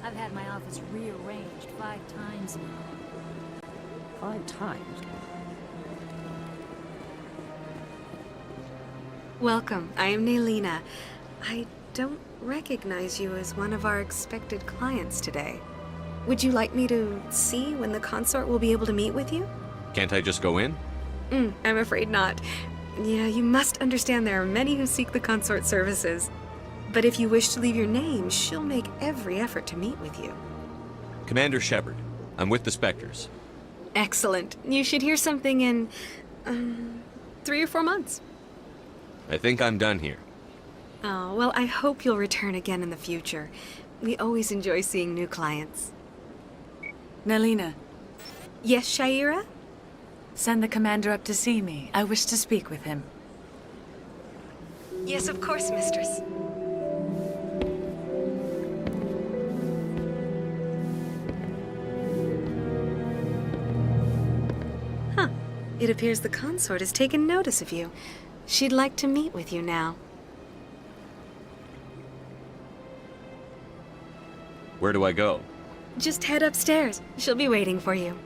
I've had my office rearranged 5 times now. 5 times? Welcome, I am Naylina. I don't recognize you as one of our expected clients today. Would you like me to see when the consort will be able to meet with you? Can't I just go in? I'm afraid not. Yeah, you must understand there are many who seek the consort services. But if you wish to leave your name, she'll make every effort to meet with you. Commander Shepard. I'm with the Spectres. Excellent. You should hear something in, 3 or 4 months. I think I'm done here. Oh, well, I hope you'll return again in the future. We always enjoy seeing new clients. Naylina, Yes, Shaira? send the commander up to see me. I wish to speak with him. Yes, of course, mistress. Huh. It appears the consort has taken notice of you. She'd like to meet with you now. Where do I go? Just head upstairs. She'll be waiting for you.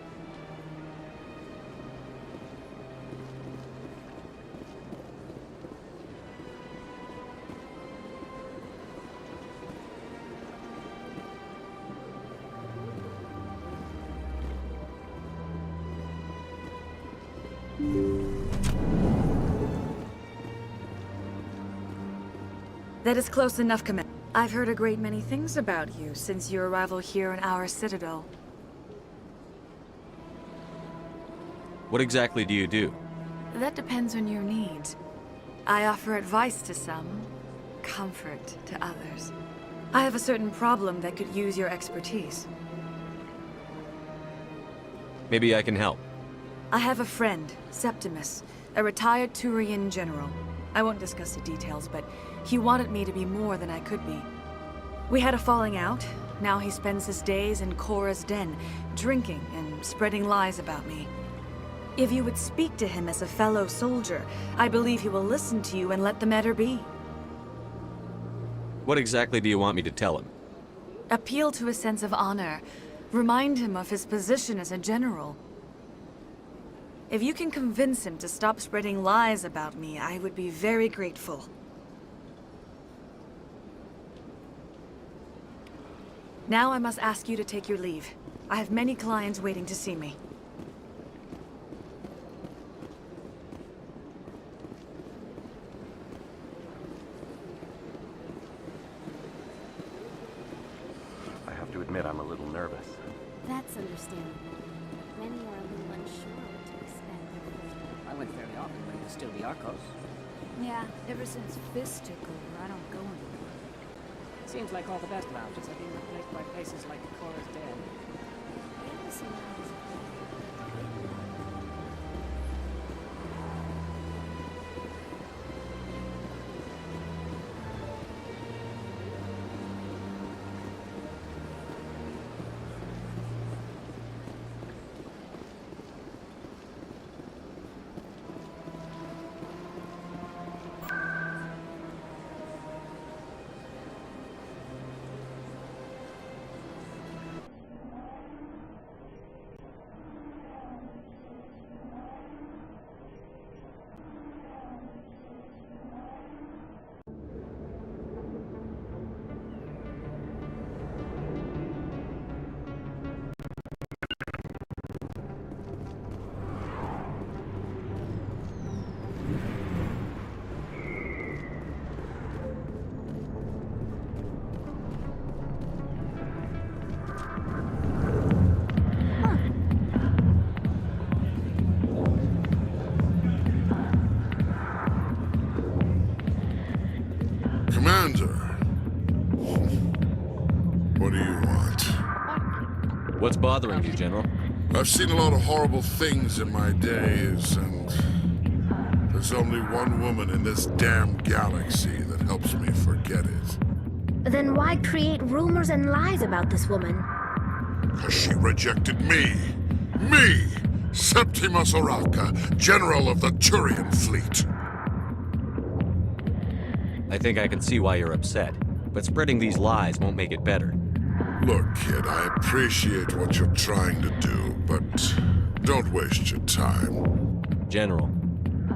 That is close enough, Commander. I've heard a great many things about you since your arrival here in our citadel. What exactly do you do? That depends on your needs. I offer advice to some, comfort to others. I have a certain problem that could use your expertise. Maybe I can help. I have a friend, Septimus, a retired Turian general. I won't discuss the details, but he wanted me to be more than I could be. We had a falling out. Now he spends his days in Korra's den, drinking and spreading lies about me. If you would speak to him as a fellow soldier, I believe he will listen to you and let the matter be. What exactly do you want me to tell him? Appeal to his sense of honor. Remind him of his position as a general. If you can convince him to stop spreading lies about me, I would be very grateful. Now I must ask you to take your leave. I have many clients waiting to see me. I have to admit I'm a little nervous. That's understandable. Many are a little unsure what to expect. I went fairly often when it was still the Arcos. Yeah, ever since Fist took over, I don't go anymore. Seems like all the best lounges have been replaced by places like Korra's Den. Fantasy lines. Commander, what do you want? What's bothering you, General? I've seen a lot of horrible things in my days, and there's only one woman in this damn galaxy that helps me forget it. Then why create rumors and lies about this woman? 'Cause she rejected me! Me! Septimus Oraka, General of the Turian Fleet! I think I can see why you're upset, but spreading these lies won't make it better. Look, kid, I appreciate what you're trying to do, but don't waste your time. General,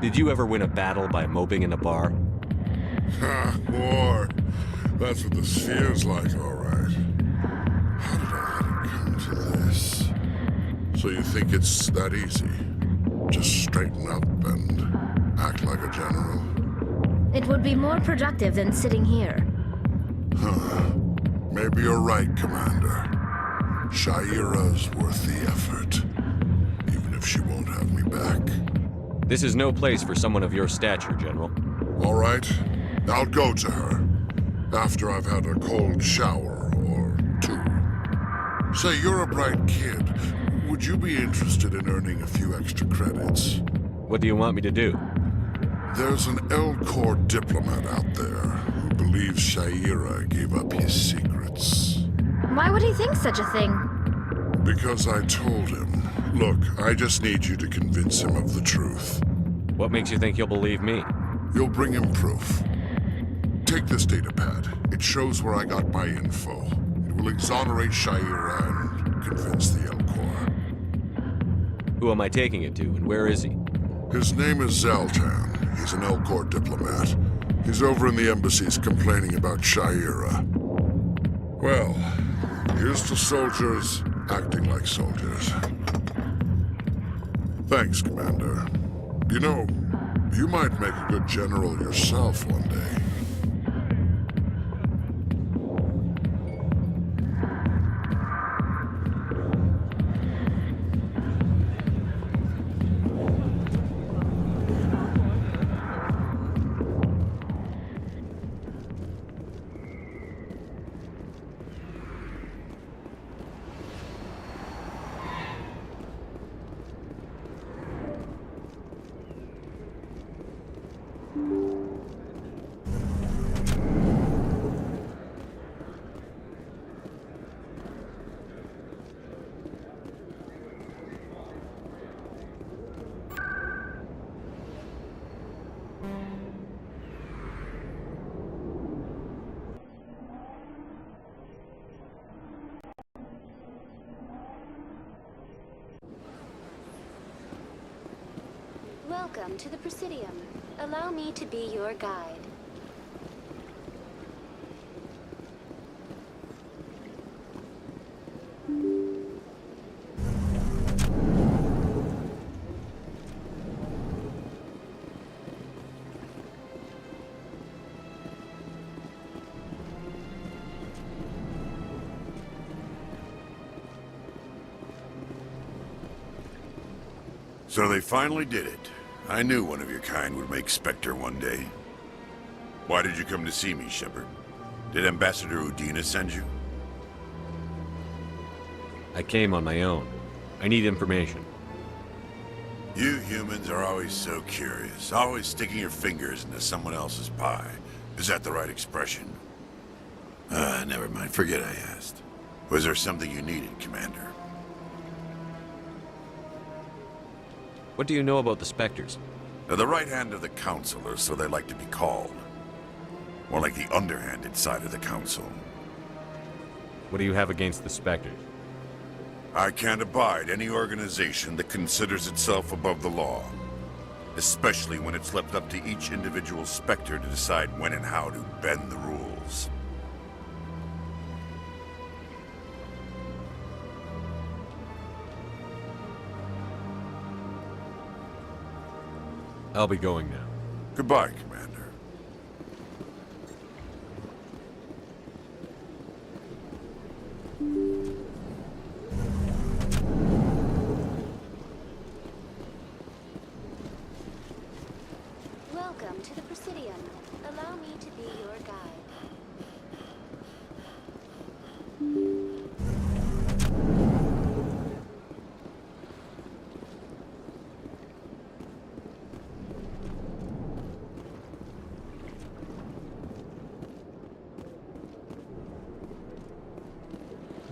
did you ever win a battle by moping in a bar? Ha, war. That's what this feels like, all right. How did I let it come to this? So you think it's that easy? Just straighten up and act like a general? It would be more productive than sitting here. Huh. Maybe you're right, Commander. Shaira's worth the effort. Even if she won't have me back. This is no place for someone of your stature, General. All right. I'll go to her. After I've had a cold shower or two. Say, you're a bright kid. Would you be interested in earning a few extra credits? What do you want me to do? There's an L-Corps diplomat out there who believes Shaira gave up his secrets. Why would he think such a thing? Because I told him. Look, I just need you to convince him of the truth. What makes you think he'll believe me? You'll bring him proof. Take this datapad. It shows where I got my info. It will exonerate Shaira and convince the L-Corps. Who am I taking it to, and where is he? His name is Zaltan. He's an L-Corps diplomat. He's over in the embassies complaining about Shaira. Well, here's to soldiers acting like soldiers. Thanks, Commander. You know, you might make a good general yourself one day. Welcome to the Presidium. Allow me to be your guide. So they finally did it. I knew one of your kind would make Spectre one day. Why did you come to see me, Shepard? Did Ambassador Udina send you? I came on my own. I need information. You humans are always so curious, always sticking your fingers into someone else's pie. Is that the right expression? Never mind. Forget I asked. Was there something you needed, Commander? What do you know about the Spectres? They're the right hand of the Council, or so they like to be called. More like the underhanded side of the Council. What do you have against the Spectres? I can't abide any organization that considers itself above the law. Especially when it's left up to each individual Spectre to decide when and how to bend the rules. I'll be going now. Goodbye, Commander. Welcome to the Presidium. Allow me to be your guide.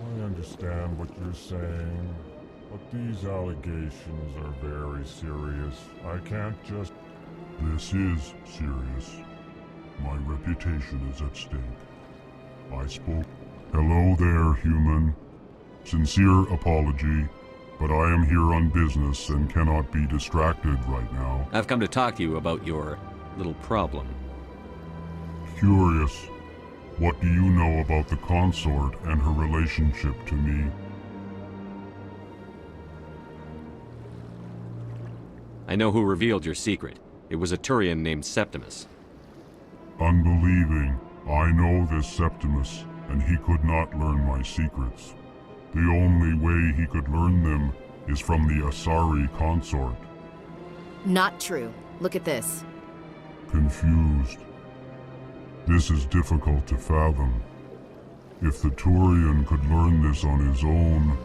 I understand what you're saying, but these allegations are very serious. I can't just... This is serious. My reputation is at stake. I spoke Hello there, human. Sincere apology, but I am here on business and cannot be distracted right now. I've come to talk to you about your little problem. Curious. What do you know about the consort and her relationship to me? I know who revealed your secret. It was a Turian named Septimus. Unbelieving. I know this Septimus, and he could not learn my secrets. The only way he could learn them is from the Asari consort. Not true. Look at this. Confused. This is difficult to fathom. If the Turian could learn this on his own,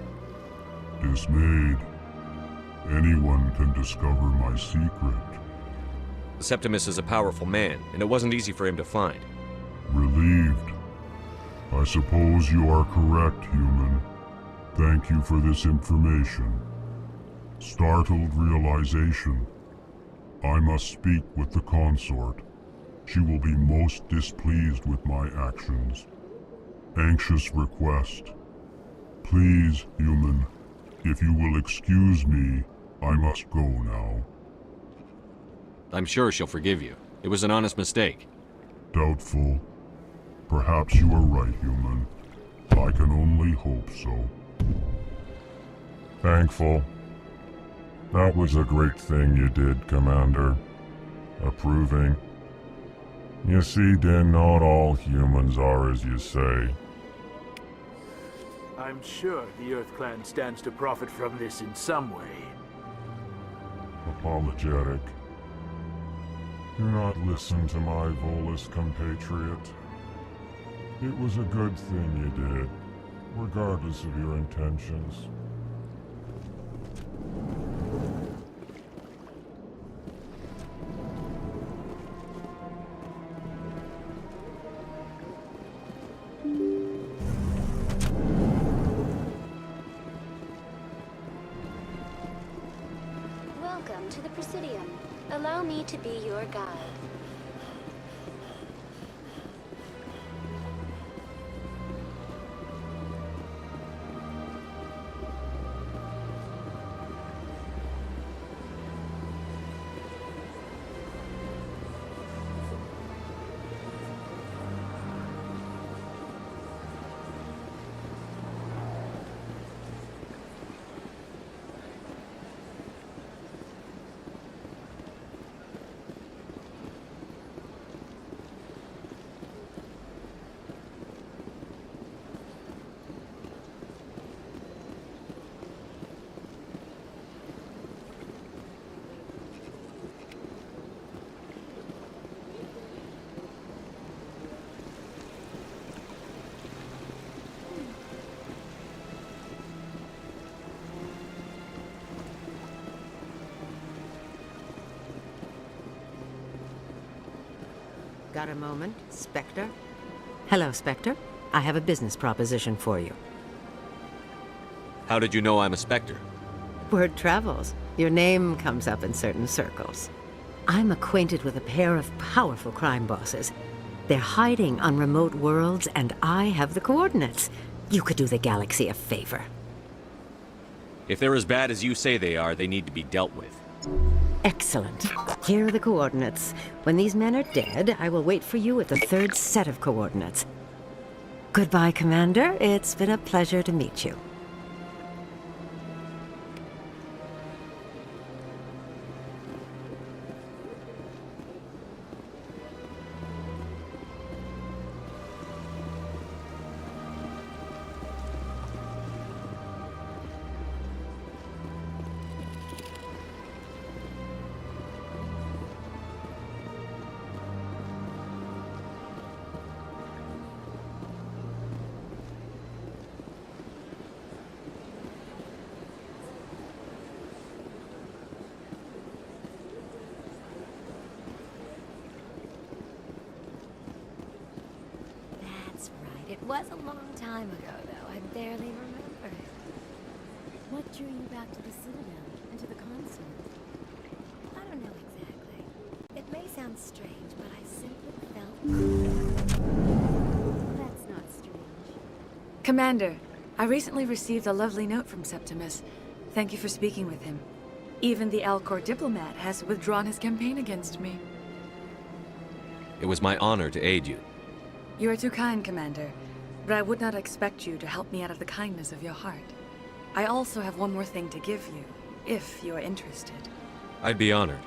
dismayed, anyone can discover my secret. Septimus is a powerful man, and it wasn't easy for him to find. Relieved. I suppose you are correct, human. Thank you for this information. Startled realization. I must speak with the consort. She will be most displeased with my actions. Anxious request. Please, human, if you will excuse me, I must go now. I'm sure she'll forgive you. It was an honest mistake. Doubtful. Perhaps you are right, human. I can only hope so. Thankful. That was a great thing you did, Commander. Approving. You see, then, not all humans are as you say. I'm sure the Earth Clan stands to profit from this in some way. Apologetic. Do not listen to my Volus compatriot. It was a good thing you did, regardless of your intentions. Welcome to the Presidium. Allow me to be your guide. Got a moment, Spectre? Hello, Spectre. I have a business proposition for you. How did you know I'm a Spectre? Word travels. Your name comes up in certain circles. I'm acquainted with a pair of powerful crime bosses. They're hiding on remote worlds, and I have the coordinates. You could do the galaxy a favor. If they're as bad as you say they are, they need to be dealt with. Excellent. Here are the coordinates. When these men are dead, I will wait for you at the third set of coordinates. Goodbye, Commander. It's been a pleasure to meet you. It was a long time ago, though. I barely remember. What drew you back to the Citadel and to the consort? I don't know exactly. It may sound strange, but I simply felt... That's not strange. Commander, I recently received a lovely note from Septimus. Thank you for speaking with him. Even the Alcor diplomat has withdrawn his campaign against me. It was my honor to aid you. You are too kind, Commander, but I would not expect you to help me out of the kindness of your heart. I also have one more thing to give you, if you are interested. I'd be honored.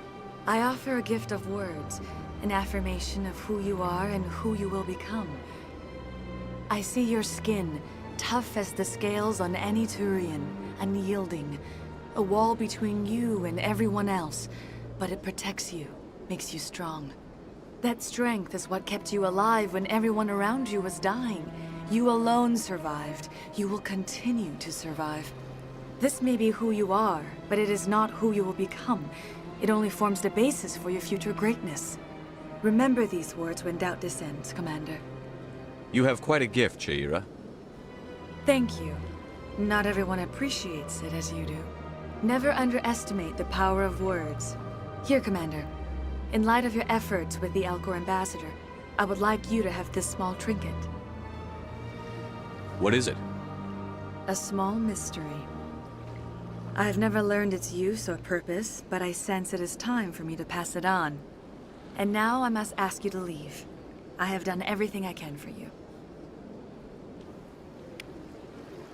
I offer a gift of words, an affirmation of who you are and who you will become. I see your skin, tough as the scales on any Turian, unyielding. A wall between you and everyone else, but it protects you, makes you strong. That strength is what kept you alive when everyone around you was dying. You alone survived. You will continue to survive. This may be who you are, but it is not who you will become. It only forms the basis for your future greatness. Remember these words when doubt descends, Commander. You have quite a gift, Sha'ira. Thank you. Not everyone appreciates it as you do. Never underestimate the power of words. Here, Commander. In light of your efforts with the Alcor ambassador, I would like you to have this small trinket. What is it? A small mystery. I have never learned its use or purpose, but I sense it is time for me to pass it on. And now I must ask you to leave. I have done everything I can for you.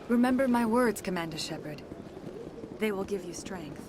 Remember my words, Commander Shepard. They will give you strength.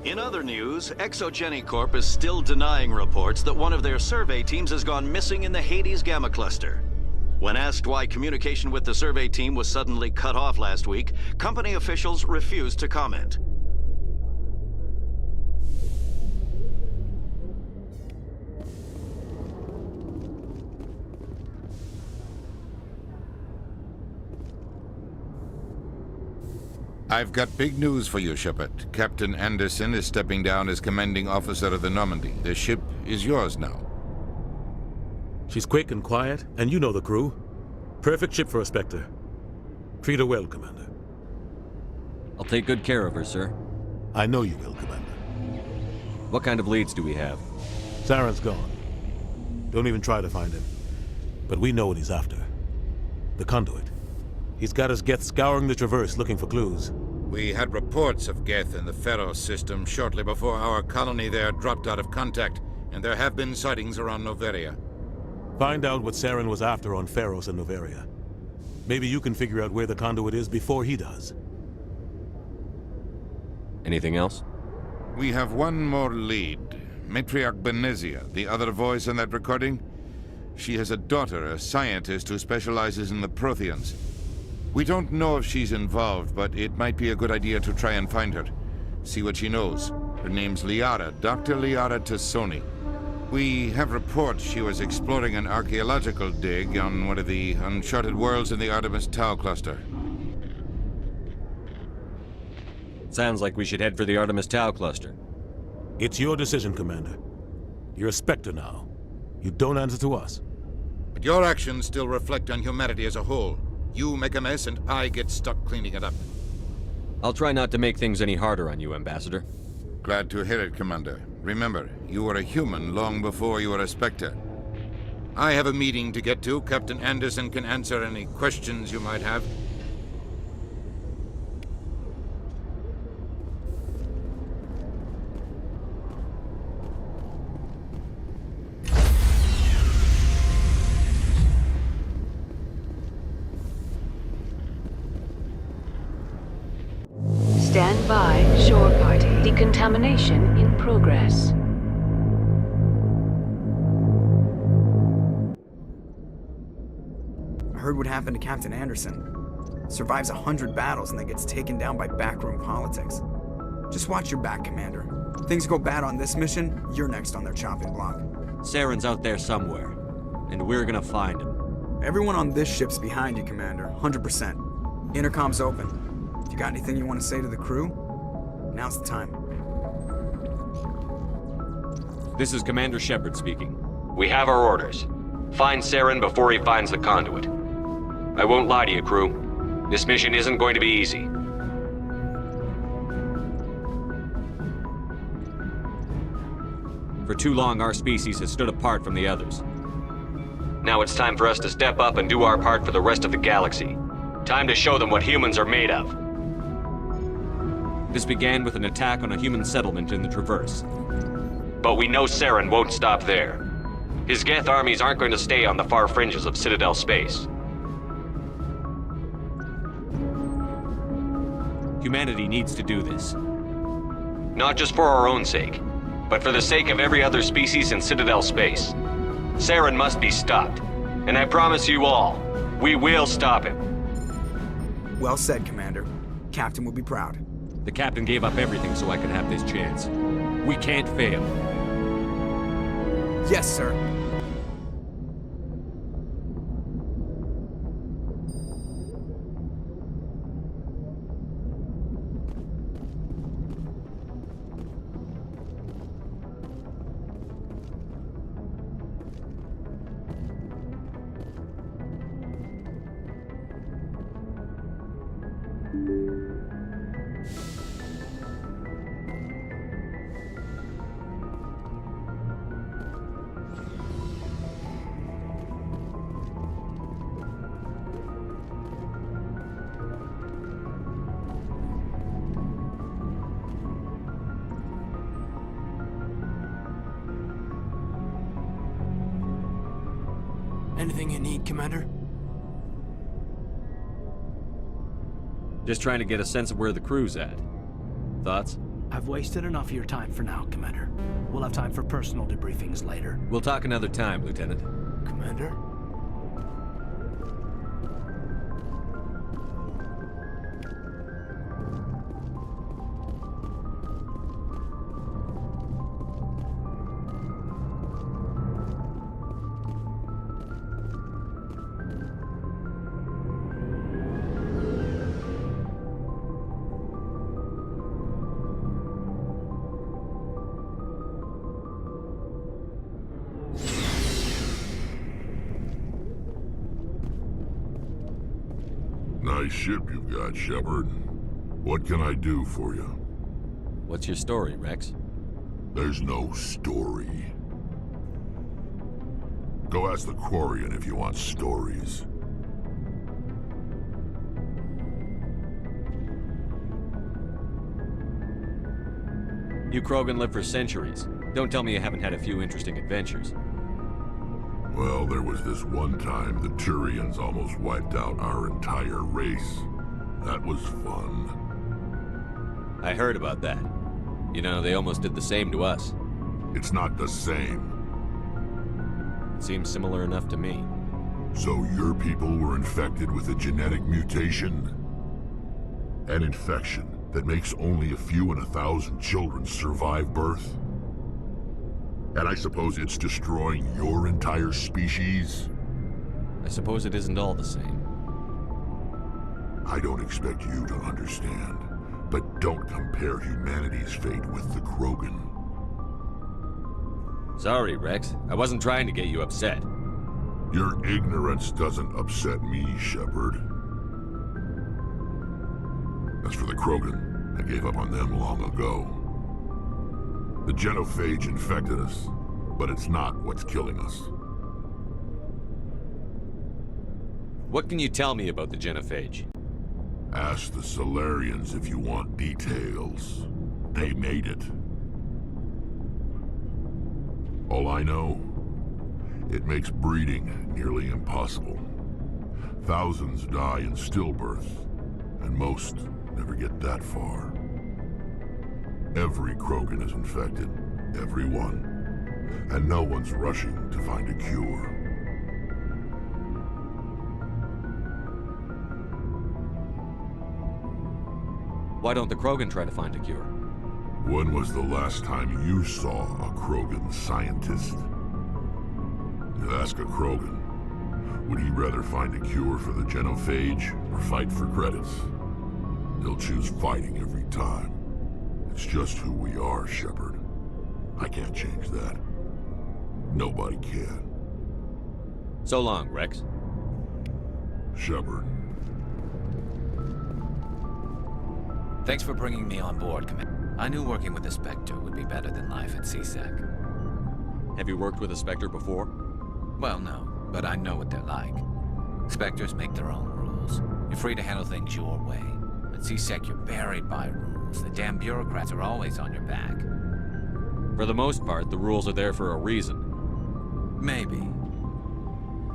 In other news, Exogeny Corp is still denying reports that one of their survey teams has gone missing in the Hades Gamma Cluster. When asked why communication with the survey team was suddenly cut off last week, company officials refused to comment. I've got big news for you, Shepard. Captain Anderson is stepping down as commanding officer of the Normandy. The ship is yours now. She's quick and quiet, and you know the crew. Perfect ship for a Spectre. Treat her well, Commander. I'll take good care of her, sir. I know you will, Commander. What kind of leads do we have? Saren's gone. Don't even try to find him. But we know what he's after. The conduit. He's got us Geth scouring the Traverse looking for clues. We had reports of Geth in the Pharos system shortly before our colony there dropped out of contact, and there have been sightings around Noveria. Find out what Saren was after on Pharos and Noveria. Maybe you can figure out where the conduit is before he does. Anything else? We have one more lead. Matriarch Benezia, the other voice in that recording. She has a daughter, a scientist who specializes in the Protheans. We don't know if she's involved, but it might be a good idea to try and find her. See what she knows. Her name's Liara, Dr. Liara Tassoni. We have reports she was exploring an archaeological dig on one of the uncharted worlds in the Artemis Tau cluster. Sounds like we should head for the Artemis Tau cluster. It's your decision, Commander. You're a Spectre now. You don't answer to us. But your actions still reflect on humanity as a whole. You make a mess, and I get stuck cleaning it up. I'll try not to make things any harder on you, Ambassador. Glad to hear it, Commander. Remember, you were a human long before you were a Spectre. I have a meeting to get to. Captain Anderson can answer any questions you might have. Decontamination in progress. I heard what happened to Captain Anderson. Survives 100 battles and then gets taken down by backroom politics. Just watch your back, Commander. Things go bad on this mission, you're next on their chopping block. Saren's out there somewhere, and we're gonna find him. Everyone on this ship's behind you, Commander. 100%. Intercom's open. If you got anything you want to say to the crew, now's the time. This is Commander Shepard speaking. We have our orders. Find Saren before he finds the conduit. I won't lie to you, crew. This mission isn't going to be easy. For too long, our species has stood apart from the others. Now it's time for us to step up and do our part for the rest of the galaxy. Time to show them what humans are made of. This began with an attack on a human settlement in the Traverse. But we know Saren won't stop there. His Geth armies aren't going to stay on the far fringes of Citadel space. Humanity needs to do this. Not just for our own sake, but for the sake of every other species in Citadel space. Saren must be stopped. And I promise you all, we will stop him. Well said, Commander. Captain will be proud. The Captain gave up everything so I could have this chance. We can't fail. Yes, sir. Anything you need, Commander? Just trying to get a sense of where the crew's at. Thoughts? I've wasted enough of your time for now, Commander. We'll have time for personal debriefings later. We'll talk another time, Lieutenant. Commander? Nice ship you've got, Shepard. What can I do for you? What's your story, Rex? There's no story. Go ask the Quarian if you want stories. You Krogan live for centuries. Don't tell me you haven't had a few interesting adventures. Well, there was this one time the Turians almost wiped out our entire race. That was fun. I heard about that. You know, they almost did the same to us. It's not the same. It seems similar enough to me. So your people were infected with a genetic mutation? An infection that makes only a few in 1,000 children survive birth? And I suppose it's destroying your entire species? I suppose it isn't all the same. I don't expect you to understand, but don't compare humanity's fate with the Krogan. Sorry, Rex. I wasn't trying to get you upset. Your ignorance doesn't upset me, Shepard. As for the Krogan, I gave up on them long ago. The genophage infected us, but it's not what's killing us. What can you tell me about the genophage? Ask the Solarians if you want details. They made it. All I know, it makes breeding nearly impossible. Thousands die in stillbirth, and most never get that far. Every Krogan is infected. Every one. And no one's rushing to find a cure. Why don't the Krogan try to find a cure? When was the last time you saw a Krogan scientist? Ask a Krogan. Would he rather find a cure for the genophage or fight for credits? He'll choose fighting every time. It's just who we are, Shepard. I can't change that. Nobody can. So long, Rex. Shepard. Thanks for bringing me on board, Commander. I knew working with the Spectre would be better than life at CSEC. Have you worked with a Spectre before? Well, no, but I know what they're like. Spectres make their own rules. You're free to handle things your way. At CSEC, you're buried by rules. The damn bureaucrats are always on your back. For the most part, the rules are there for a reason. Maybe.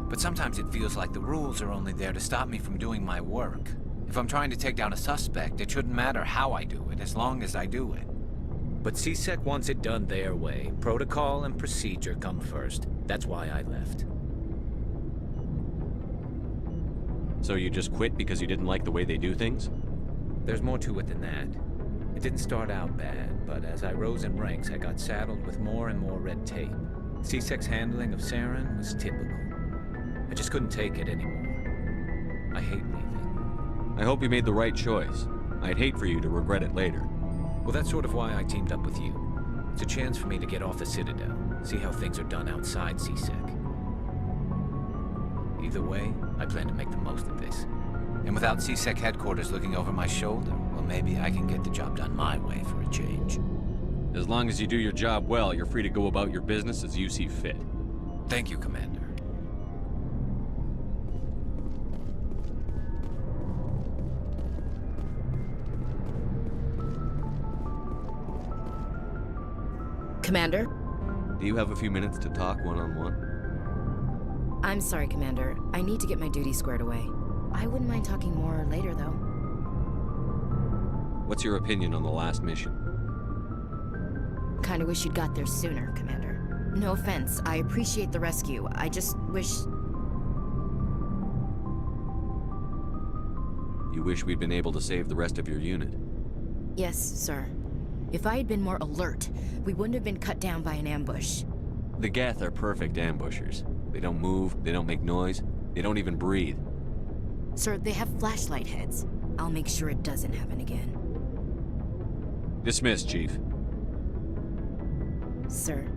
But sometimes it feels like the rules are only there to stop me from doing my work. If I'm trying to take down a suspect, it shouldn't matter how I do it, as long as I do it. But CSEC wants it done their way. Protocol and procedure come first. That's why I left. So you just quit because you didn't like the way they do things? There's more to it than that. It didn't start out bad, but as I rose in ranks, I got saddled with more and more red tape. CSEC's handling of Saren was typical. I just couldn't take it anymore. I hate leaving. I hope you made the right choice. I'd hate for you to regret it later. Well, that's sort of why I teamed up with you. It's a chance for me to get off the Citadel, see how things are done outside CSEC. Either way, I plan to make the most of this. And without CSEC headquarters looking over my shoulder, well, maybe I can get the job done my way for a change. As long as you do your job well, you're free to go about your business as you see fit. Thank you, Commander. Commander? Do you have a few minutes to talk one-on-one? I'm sorry, Commander. I need to get my duty squared away. I wouldn't mind talking more later, though. What's your opinion on the last mission? Kinda wish you'd got there sooner, Commander. No offense, I appreciate the rescue. I just wish... You wish we'd been able to save the rest of your unit? Yes, sir. If I had been more alert, we wouldn't have been cut down by an ambush. The Geth are perfect ambushers. They don't move, they don't make noise, they don't even breathe. Sir, they have flashlight heads. I'll make sure it doesn't happen again. Dismissed, Chief. Sir.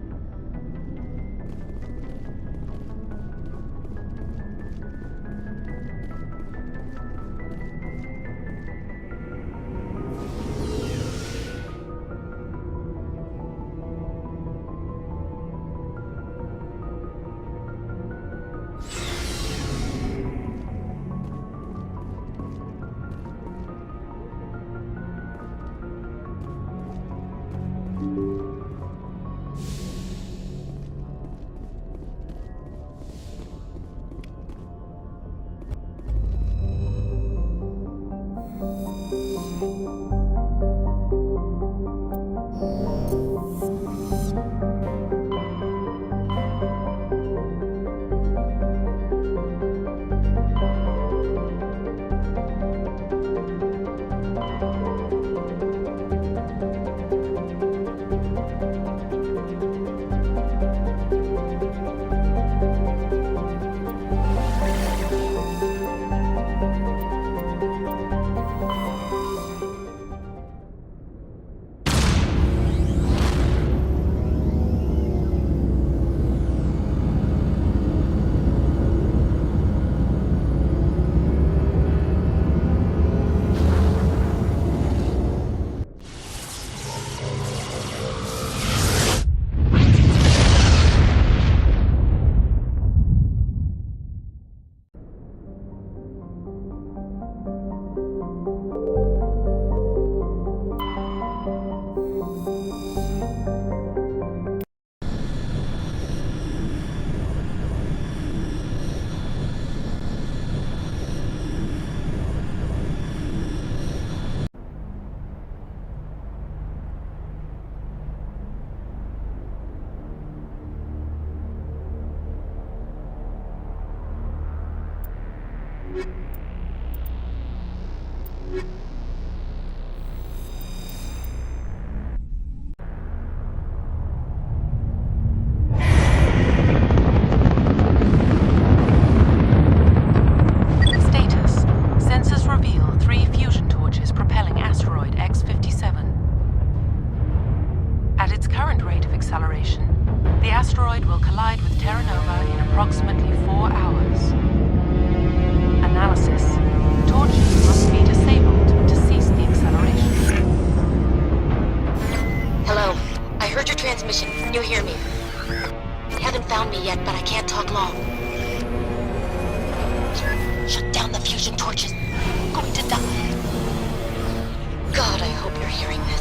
asteroid will collide with Terra Nova in approximately 4 hours. Analysis. Torches must be disabled to cease the acceleration. Hello. I heard your transmission. Can you hear me? You haven't found me yet, but I can't talk long. Shut down the fusion torches. I'm going to die. God, I hope you're hearing this.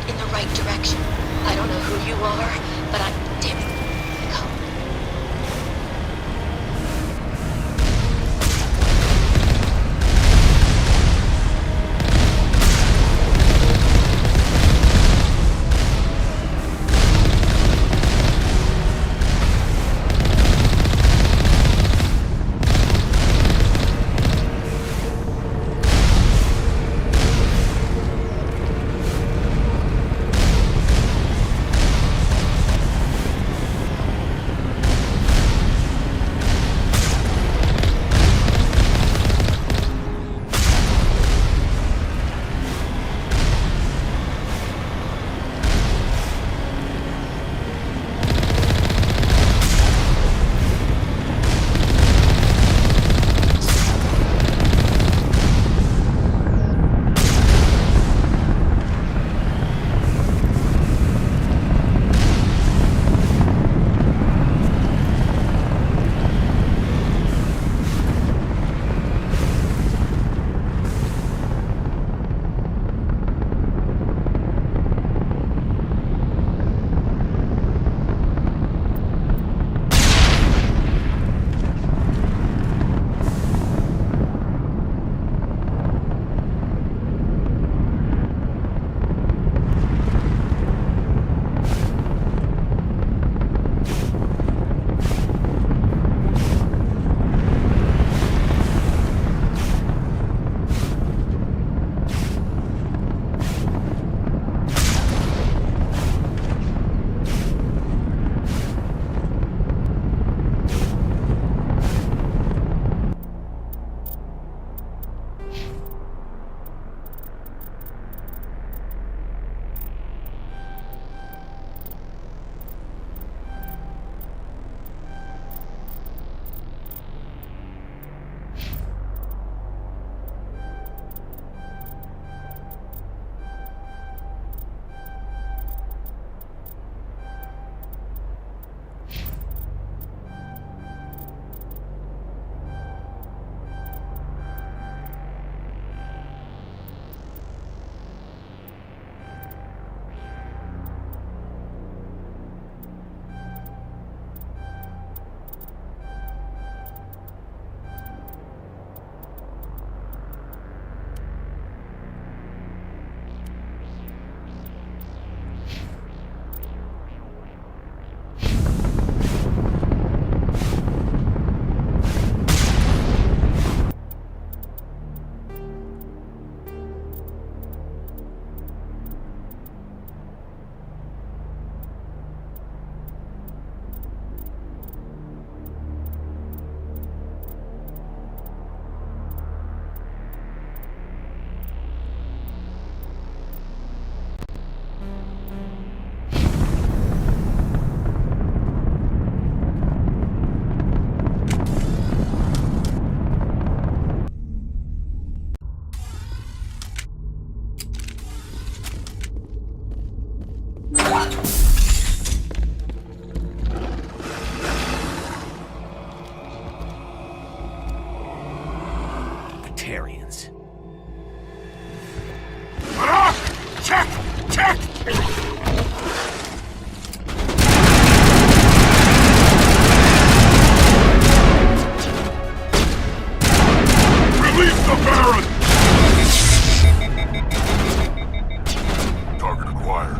In the right direction. I don't know who you are, but I'm damn it. Go. Batarians. Check! Check! Release the Baron! Target acquired.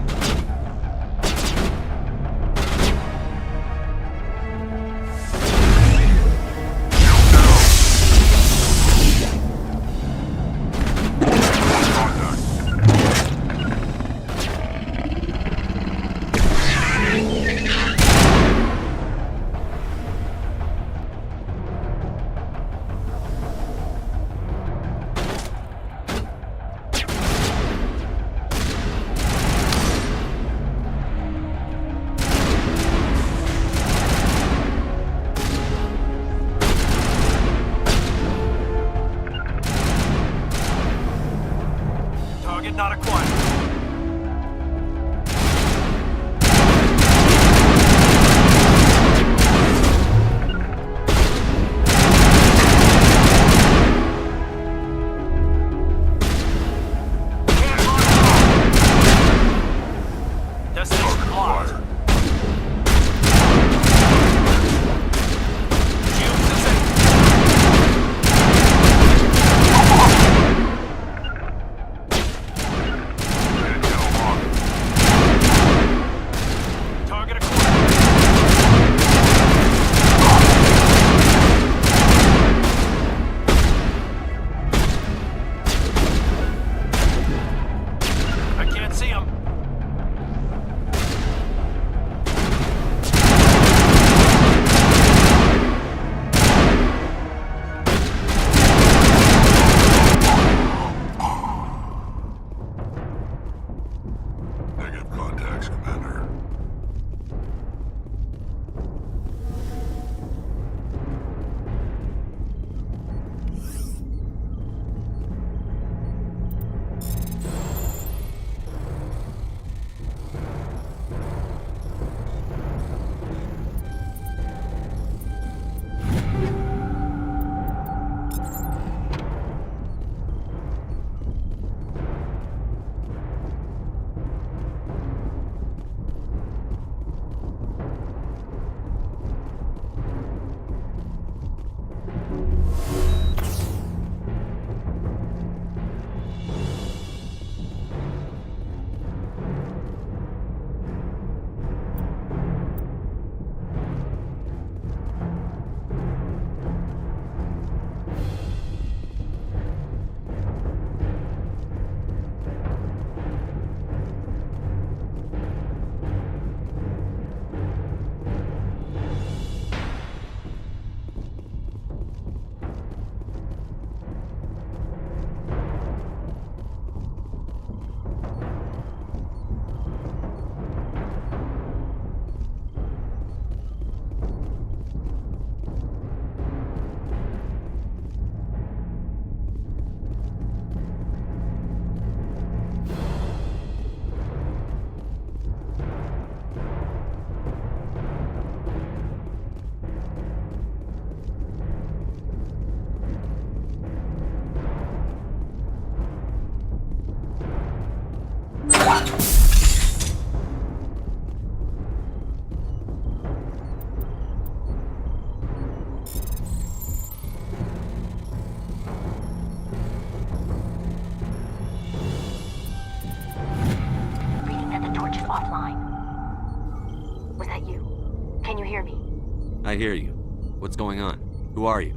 I hear you. What's going on? Who are you?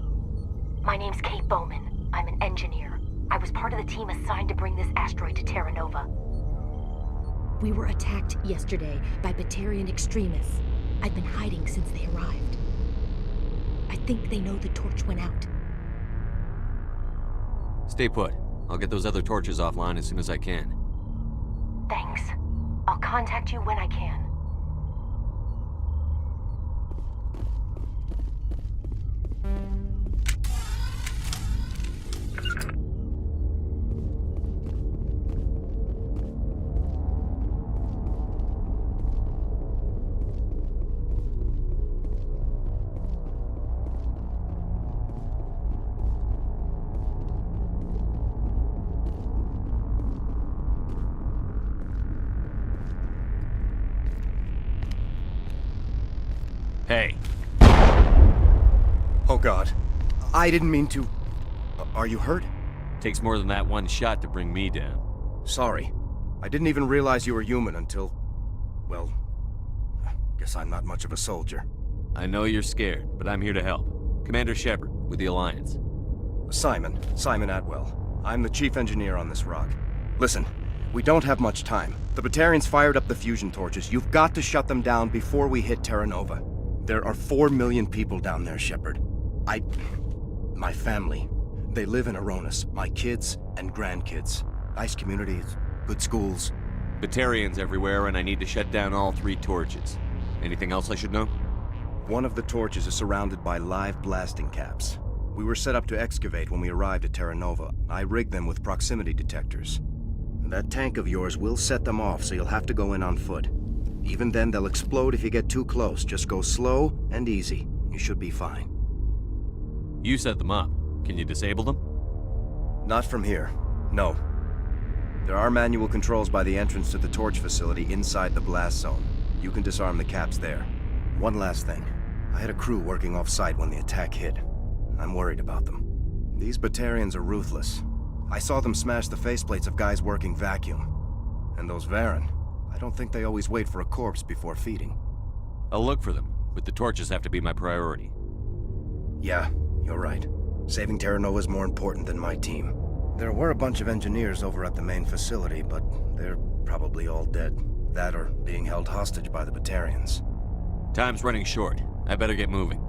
My name's Kate Bowman. I'm an engineer. I was part of the team assigned to bring this asteroid to Terra Nova. We were attacked yesterday by Batarian extremists. I've been hiding since they arrived. I think they know the torch went out. Stay put. I'll get those other torches offline as soon as I can. Thanks. I'll contact you when I can. Hey. Oh God. I didn't mean to... Are you hurt? Takes more than that one shot to bring me down. Sorry. I didn't even realize you were human until... Well... Guess I'm not much of a soldier. I know you're scared, but I'm here to help. Commander Shepard, with the Alliance. Simon Atwell. I'm the chief engineer on this rock. Listen, we don't have much time. The Batarians fired up the fusion torches. You've got to shut them down before we hit Terra Nova. There are 4 million people down there, Shepard. My family, they live in Aronis. My kids and grandkids. Nice communities, good schools. Batarians everywhere, and I need to shut down all 3 torches. Anything else I should know? One of the torches is surrounded by live blasting caps. We were set up to excavate when we arrived at Terra Nova. I rigged them with proximity detectors. That tank of yours will set them off, so you'll have to go in on foot. Even then, they'll explode if you get too close. Just go slow and easy. You should be fine. You set them up. Can you disable them? Not from here. No. There are manual controls by the entrance to the torch facility inside the blast zone. You can disarm the caps there. One last thing. I had a crew working off-site when the attack hit. I'm worried about them. These Batarians are ruthless. I saw them smash the faceplates of guys working vacuum. And those Varen, I don't think they always wait for a corpse before feeding. I'll look for them, but the torches have to be my priority. Yeah, you're right. Saving Terra Nova is more important than my team. There were a bunch of engineers over at the main facility, but they're probably all dead. That or being held hostage by the Batarians. Time's running short. I better get moving.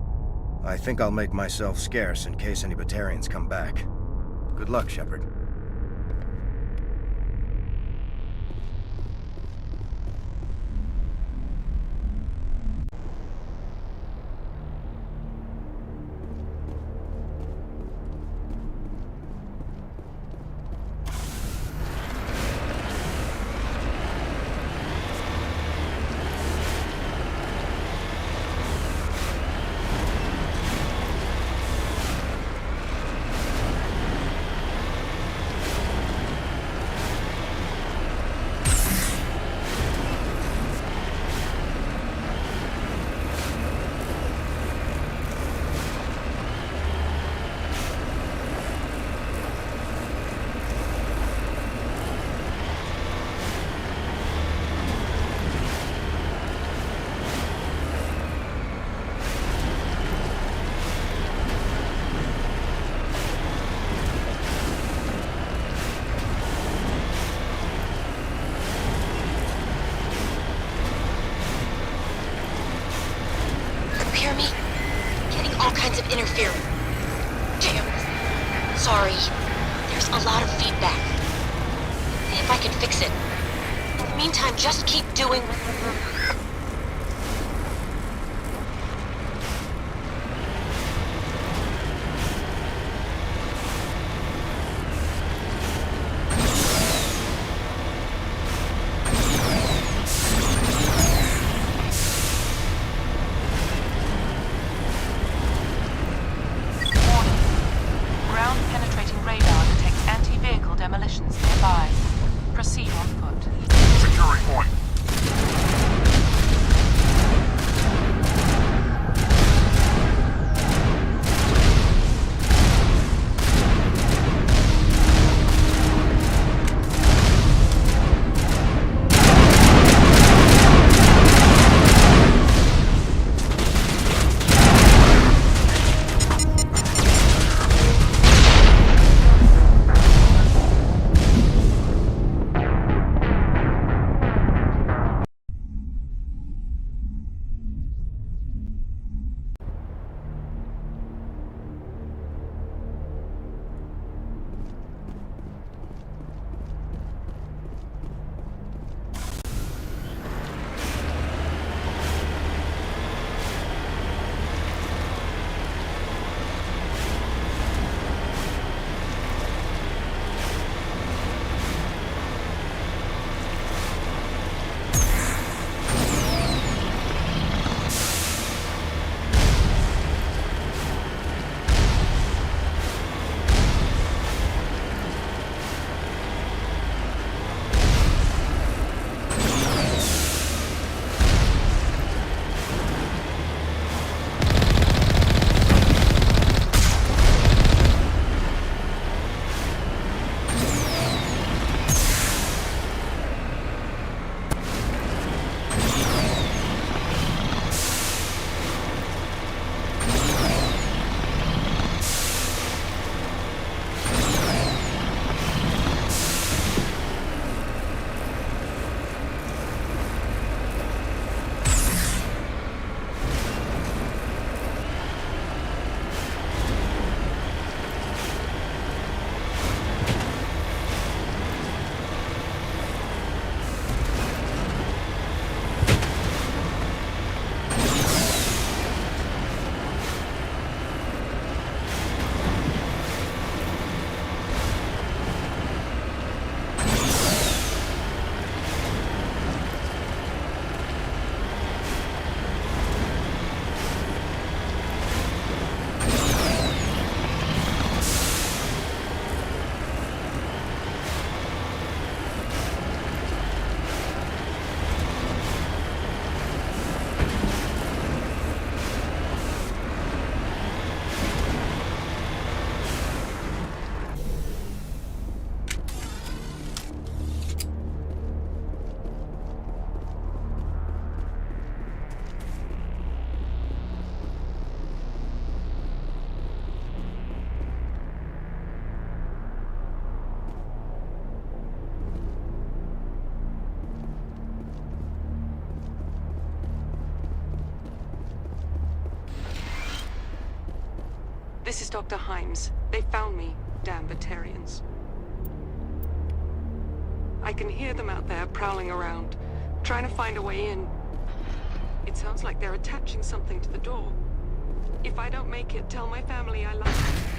I think I'll make myself scarce in case any Batarians come back. Good luck, Shepard. Of interference. Damn it. Sorry. There's a lot of feedback. If I can fix it. In the meantime, just keep doing... This is Dr. Himes. They found me, damn Batarians. I can hear them out there prowling around, trying to find a way in. It sounds like they're attaching something to the door. If I don't make it, tell my family I love them.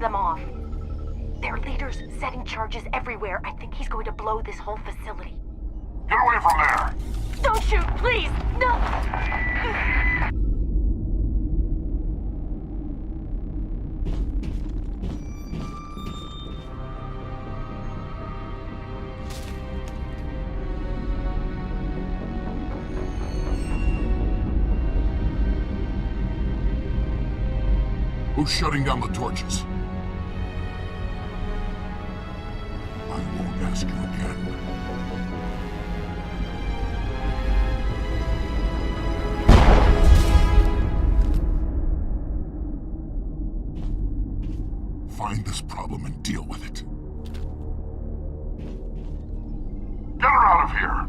them off. Their leader's setting charges everywhere. I think he's going to blow this whole facility. Get away from there! Don't shoot, please! No! Who's shutting down the torches? I won't ask you again. Find this problem and deal with it. Get her out of here!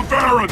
Baron!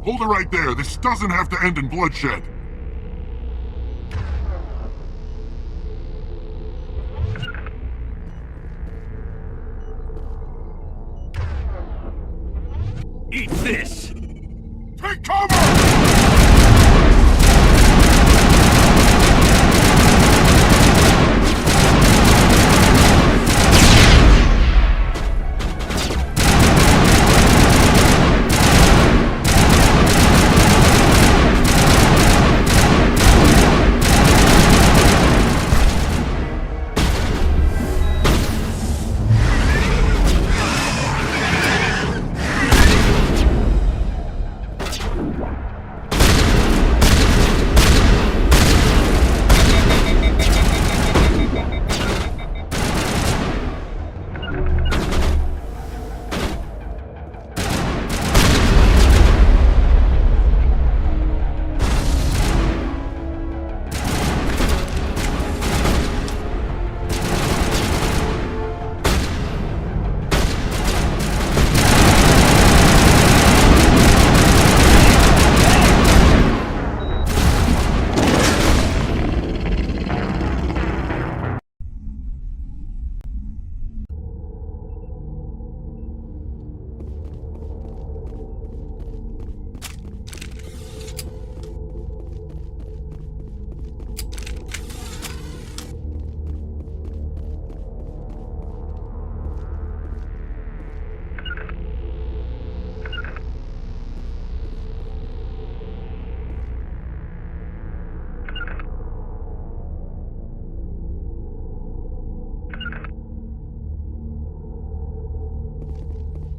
Hold it right there. This doesn't have to end in bloodshed. Eat this! Take cover!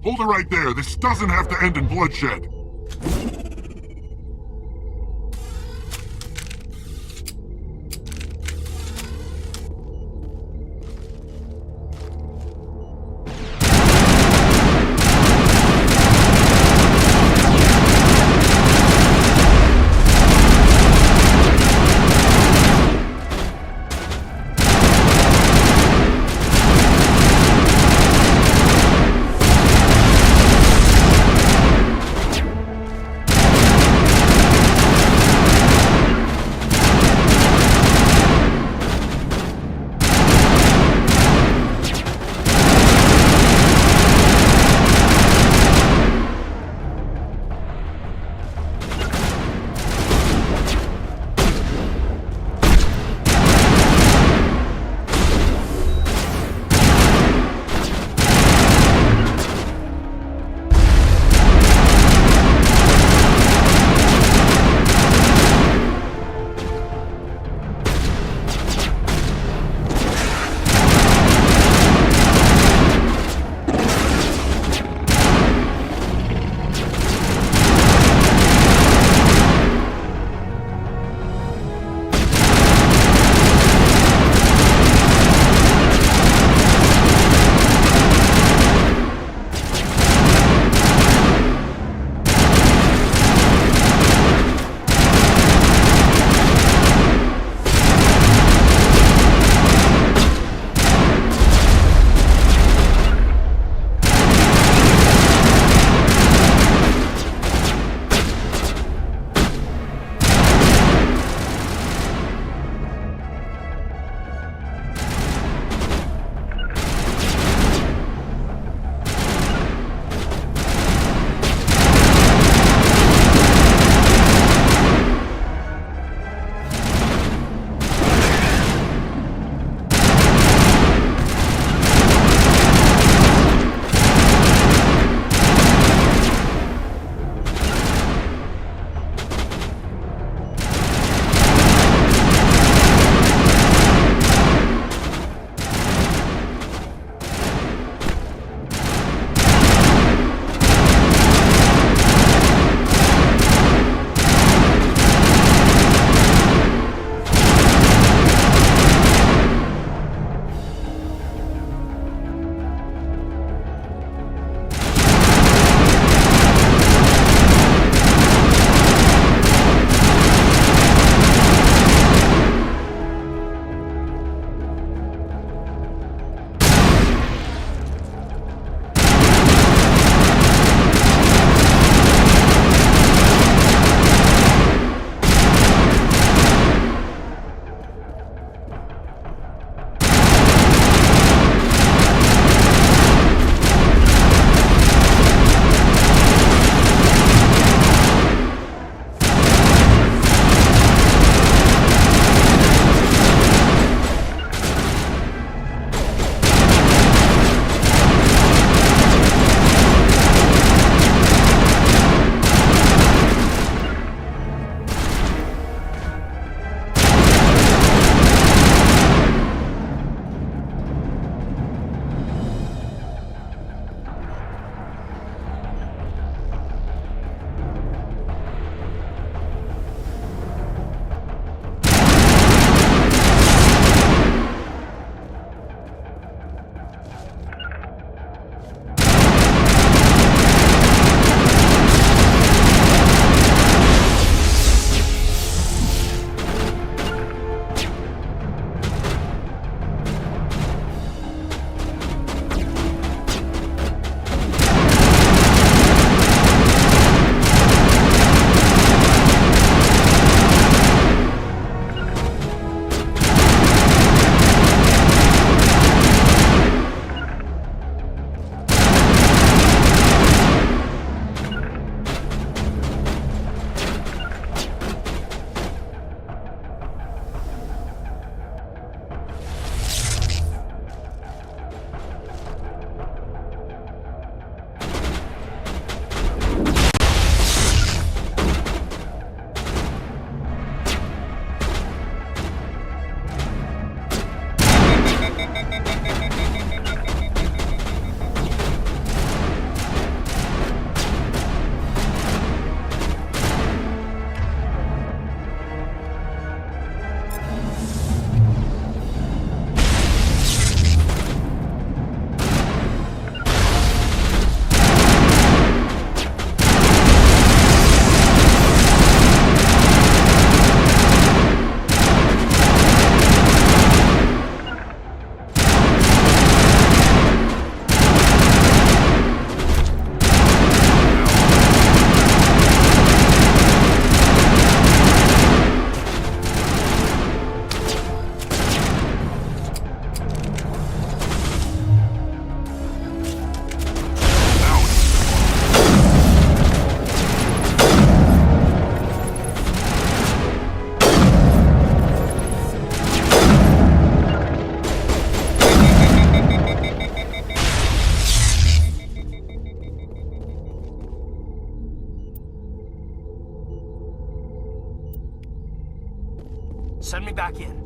Hold it right there. This doesn't have to end in bloodshed. back in.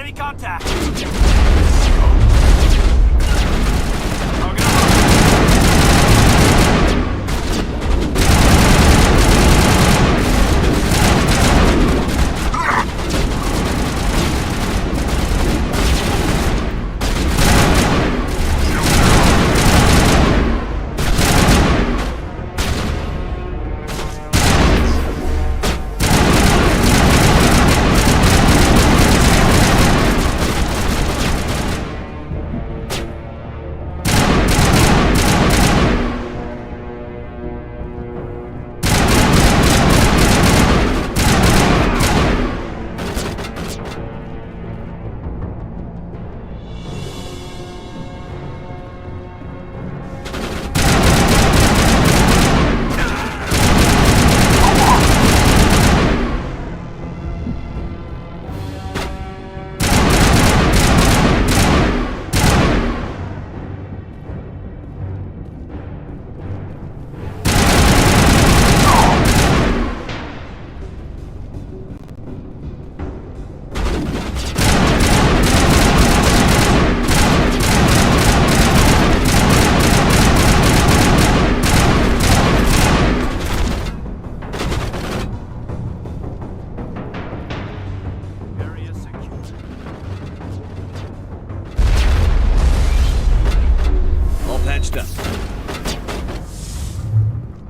Enemy contact!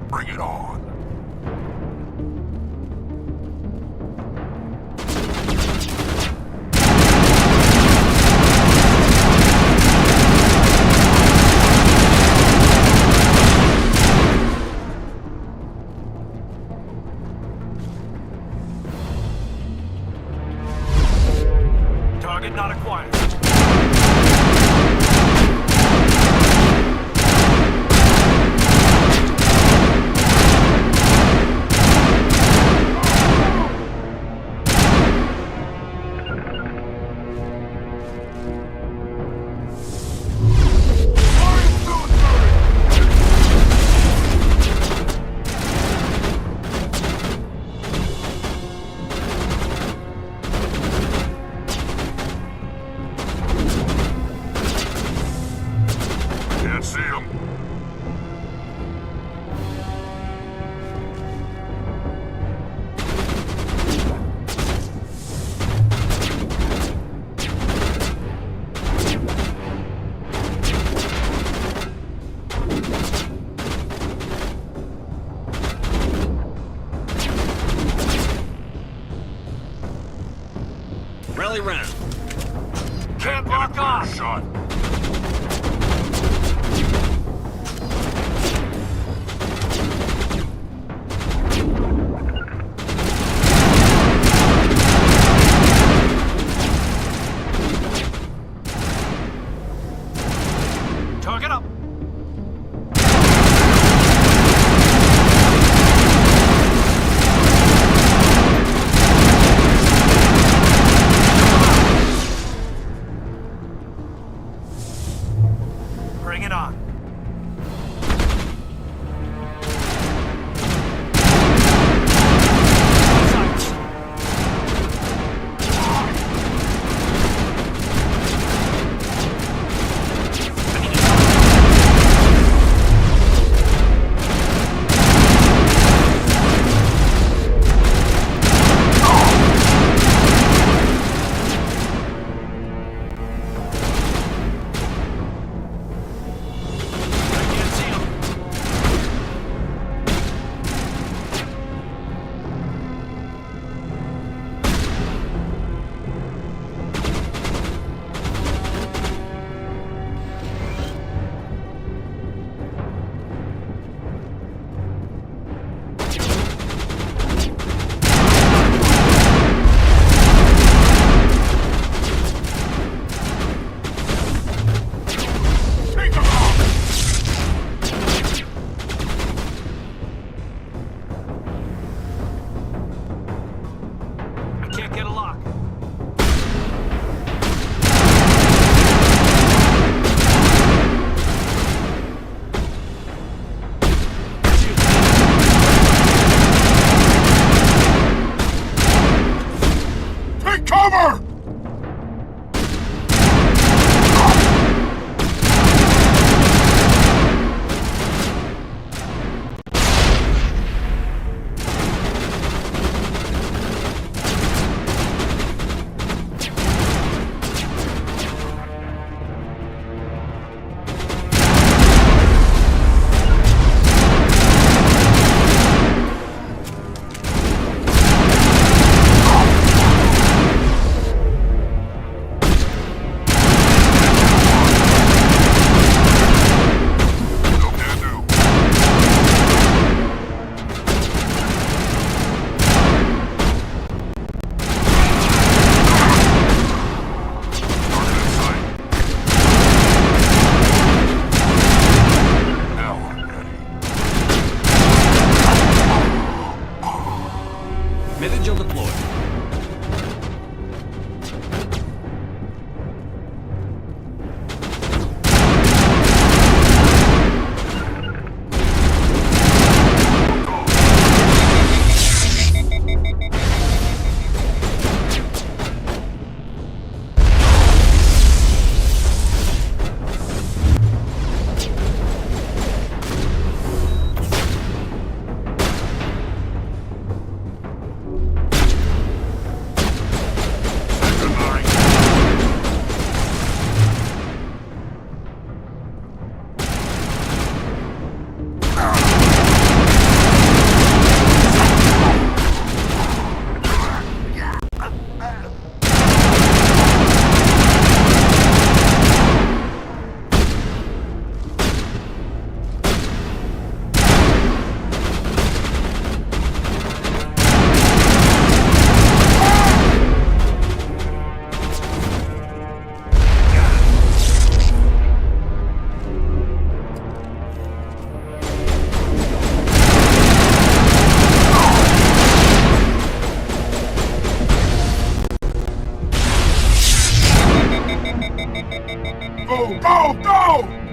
Bring it on. Target not acquired. Can't see him. Rally round. Can't lock on! Shot. Target up! Go! Go! Go!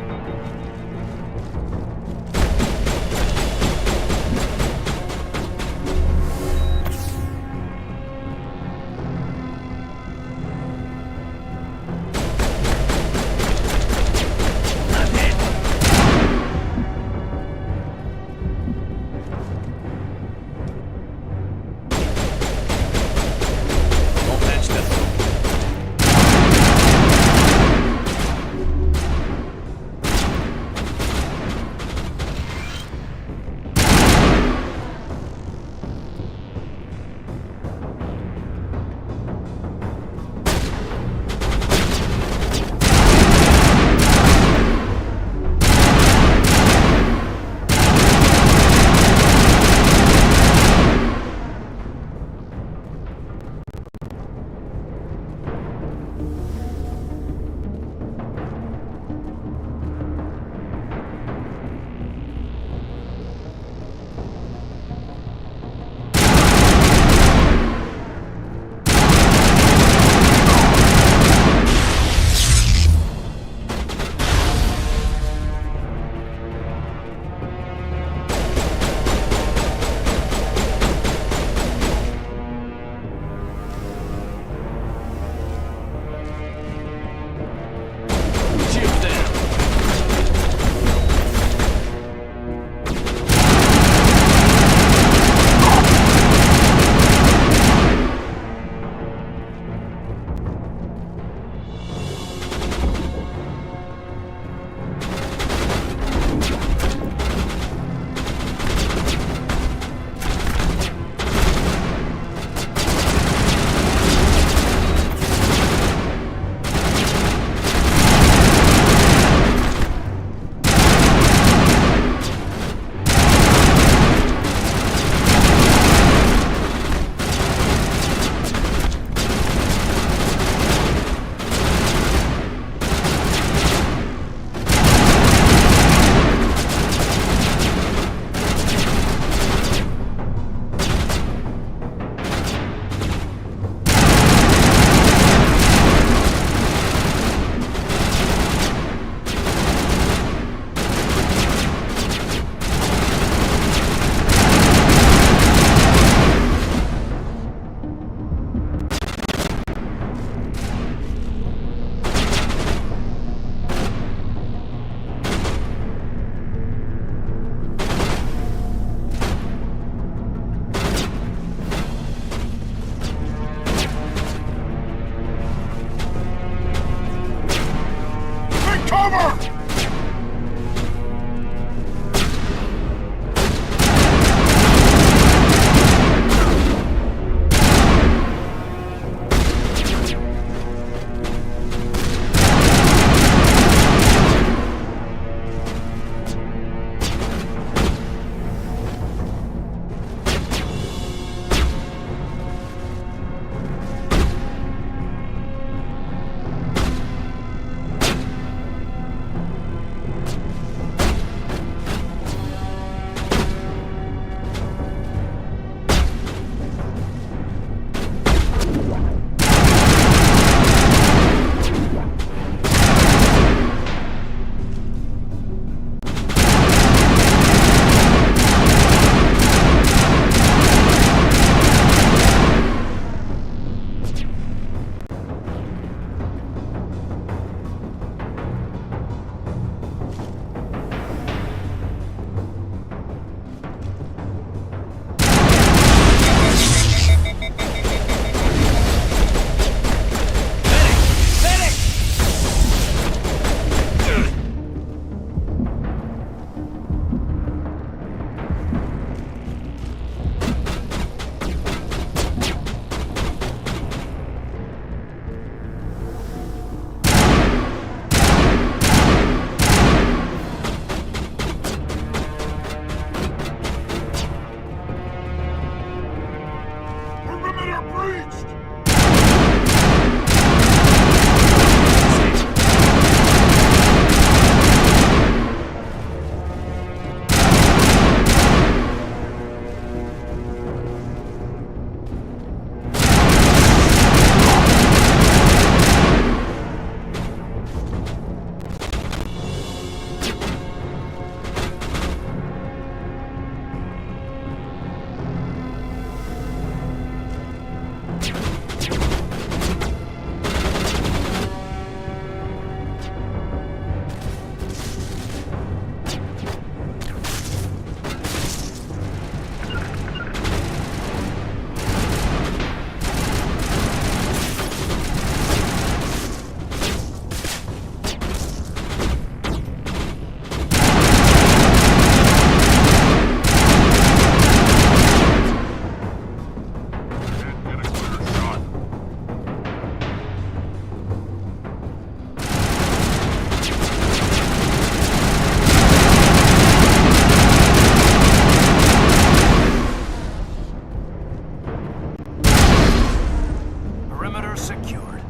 Perimeter secured.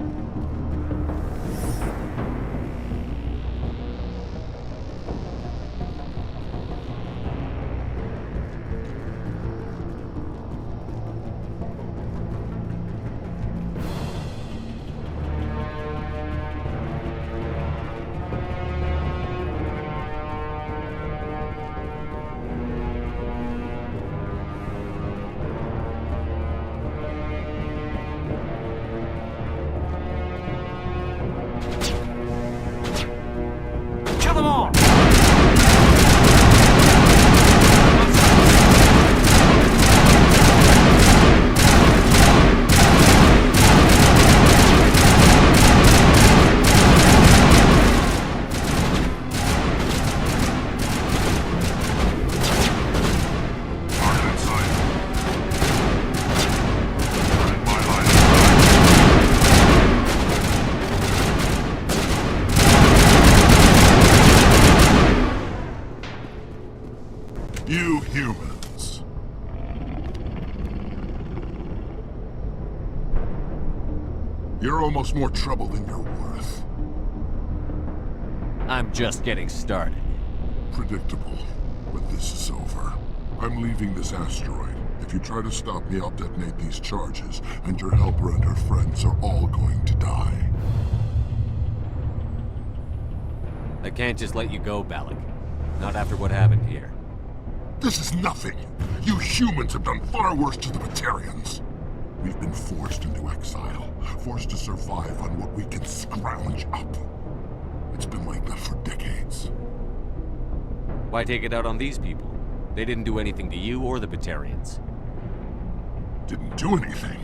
Kill them all! You humans. You're almost more trouble than you're worth. I'm just getting started. Predictable, but this is over. I'm leaving this asteroid. If you try to stop me, I'll detonate these charges, and your helper and her friends are all going to die. I can't just let you go, Balak. Not after what happened here. This is nothing. You humans have done far worse to the Batarians. We've been forced into exile, forced to survive on what we can scrounge up. It's been like that for decades. Why take it out on these people? They didn't do anything to you or the Batarians. Didn't do anything.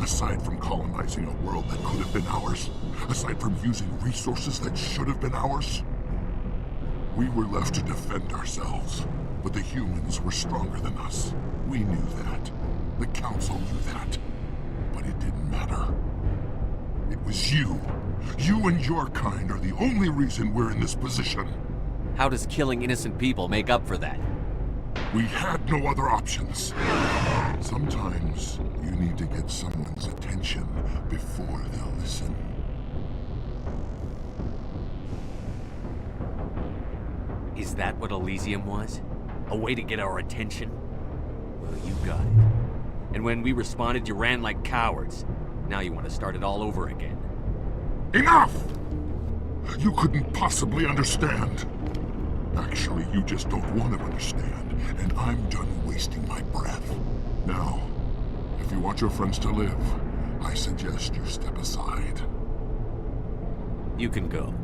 Aside from colonizing a world that could have been ours. Aside from using resources that should have been ours. We were left to defend ourselves. But the humans were stronger than us. We knew that. The Council knew that. But it didn't matter. It was you. You and your kind are the only reason we're in this position. How does killing innocent people make up for that? We had no other options. Sometimes you need to get someone's attention before they'll listen. Is that what Elysium was? A way to get our attention? Well, you got it. And when we responded, you ran like cowards. Now you want to start it all over again. Enough! You couldn't possibly understand. Actually, you just don't want to understand, and I'm done wasting my breath. Now, if you want your friends to live, I suggest you step aside. You can go.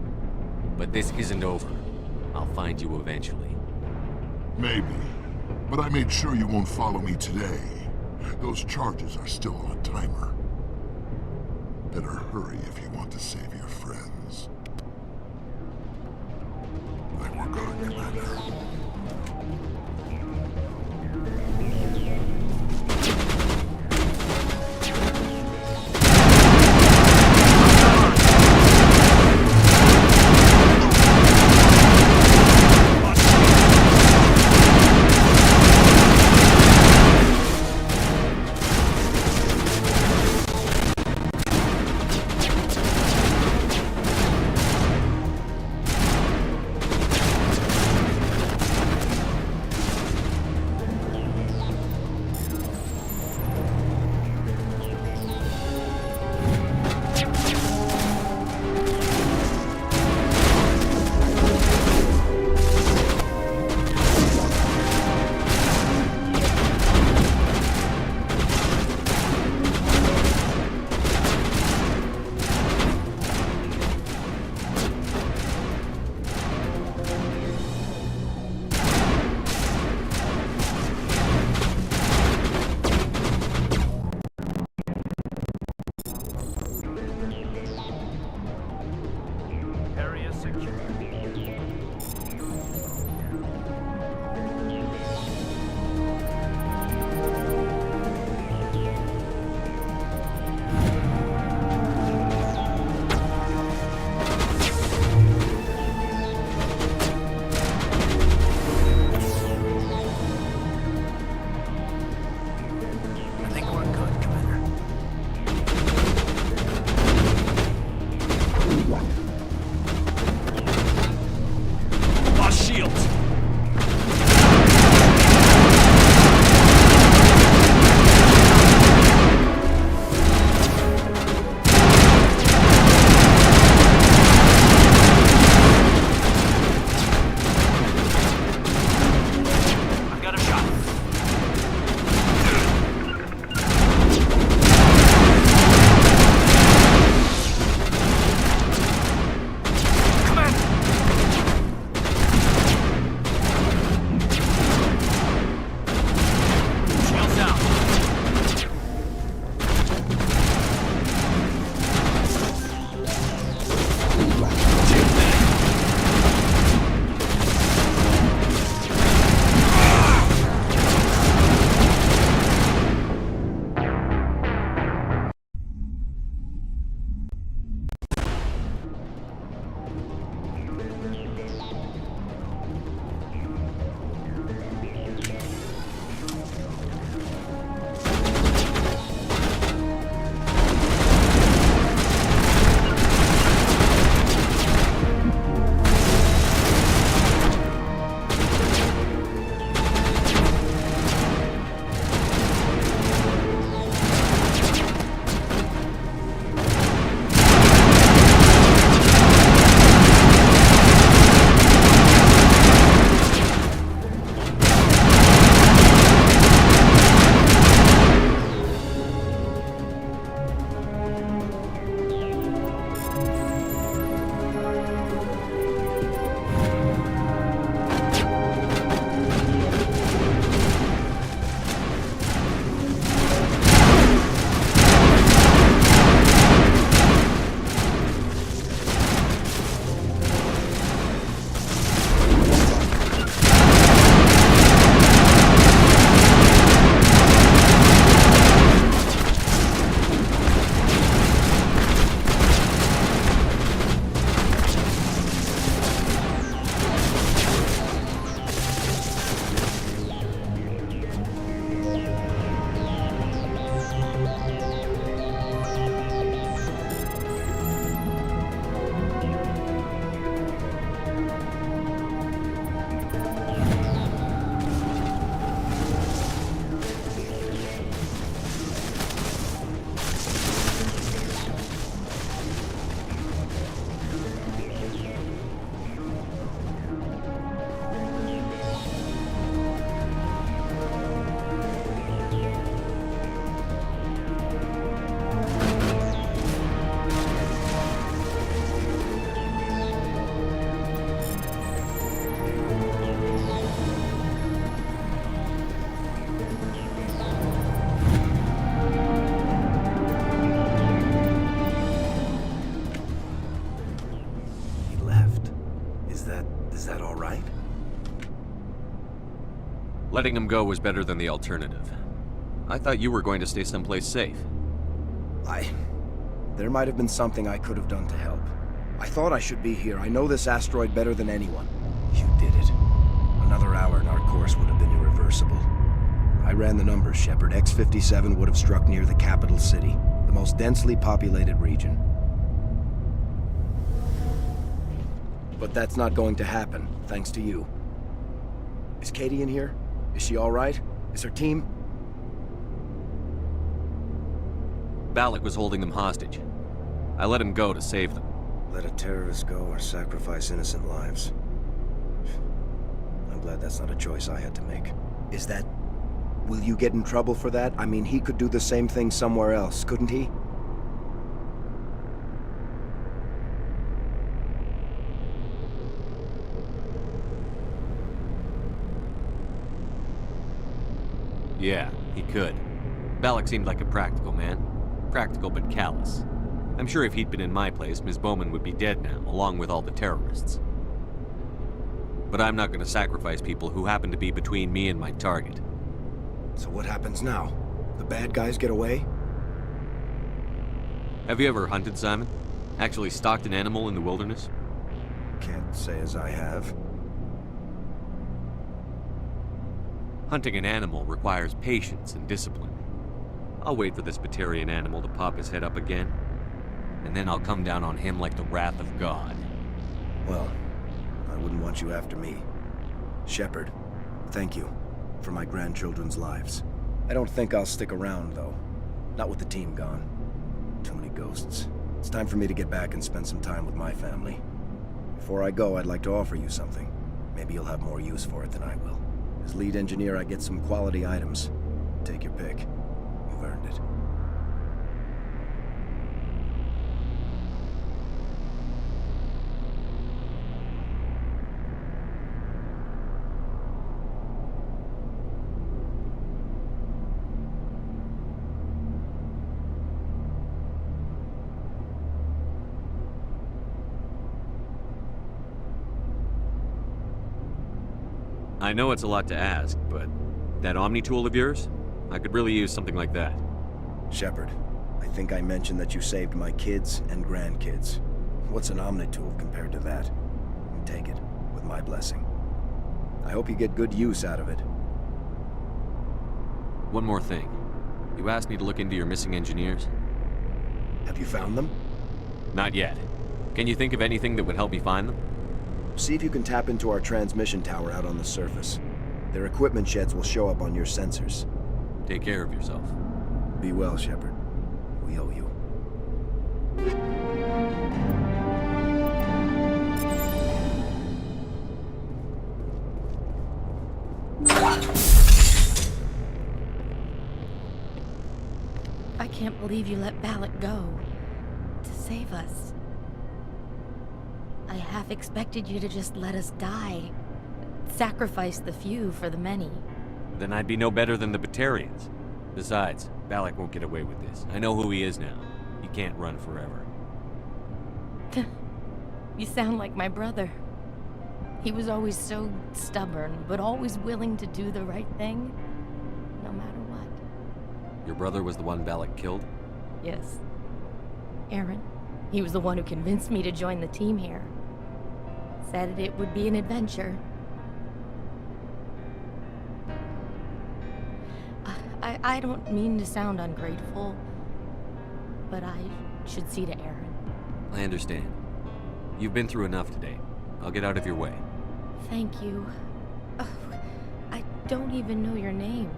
But this isn't over. I'll find you eventually. Maybe. But I made sure you won't follow me today. Those charges are still on a timer. Better hurry if you want to save your friends. I work on it, Commander. Letting him go was better than the alternative. I thought you were going to stay someplace safe. There might have been something I could have done to help. I thought I should be here. I know this asteroid better than anyone. You did it. Another hour and our course would have been irreversible. I ran the numbers, Shepard. X57 would have struck near the capital city, the most densely populated region. But that's not going to happen, thanks to you. Is Katie in here? Is she all right? Is her team? Balak was holding them hostage. I let him go to save them. Let a terrorist go or sacrifice innocent lives. I'm glad that's not a choice I had to make. Is that... Will you get in trouble for that? I mean, he could do the same thing somewhere else, couldn't he? Yeah, he could. Balak seemed like a practical man. Practical but callous. I'm sure if he'd been in my place, Ms. Bowman would be dead now, along with all the terrorists. But I'm not going to sacrifice people who happen to be between me and my target. So what happens now? The bad guys get away? Have you ever hunted, Simon? Actually stalked an animal in the wilderness? Can't say as I have. Hunting an animal requires patience and discipline. I'll wait for this Batarian animal to pop his head up again, and then I'll come down on him like the wrath of God. Well, I wouldn't want you after me. Shepard, thank you for my grandchildren's lives. I don't think I'll stick around, though. Not with the team gone. Too many ghosts. It's time for me to get back and spend some time with my family. Before I go, I'd like to offer you something. Maybe you'll have more use for it than I will. As lead engineer, I get some quality items. Take your pick. You've earned it. I know it's a lot to ask, but that Omni tool of yours? I could really use something like that. Shepard, I think I mentioned that you saved my kids and grandkids. What's an Omni tool compared to that? Take it, with my blessing. I hope you get good use out of it. One more thing. You asked me to look into your missing engineers? Have you found them? Not yet. Can you think of anything that would help me find them? See if you can tap into our transmission tower out on the surface. Their equipment sheds will show up on your sensors. Take care of yourself. Be well, Shepard. We owe you. I can't believe you let Balak go. To save us. I half expected you to just let us die. Sacrifice the few for the many. Then I'd be no better than the Batarians. Besides, Balak won't get away with this. I know who he is now. He can't run forever. You sound like my brother. He was always so stubborn, but always willing to do the right thing, no matter what. Your brother was the one Balak killed? Yes. Aaron. He was the one who convinced me to join the team here. Said it would be an adventure. I don't mean to sound ungrateful, but I should see to Aaron. I understand. You've been through enough today. I'll get out of your way. Thank you. Oh, I don't even know your name.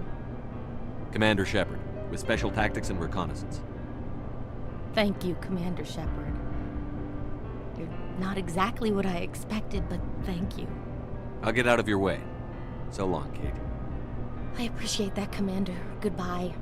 Commander Shepard, with Special Tactics and Reconnaissance. Thank you, Commander Shepard. You're not exactly what I expected, but thank you. I'll get out of your way. So long, Kate. I appreciate that, Commander. Goodbye.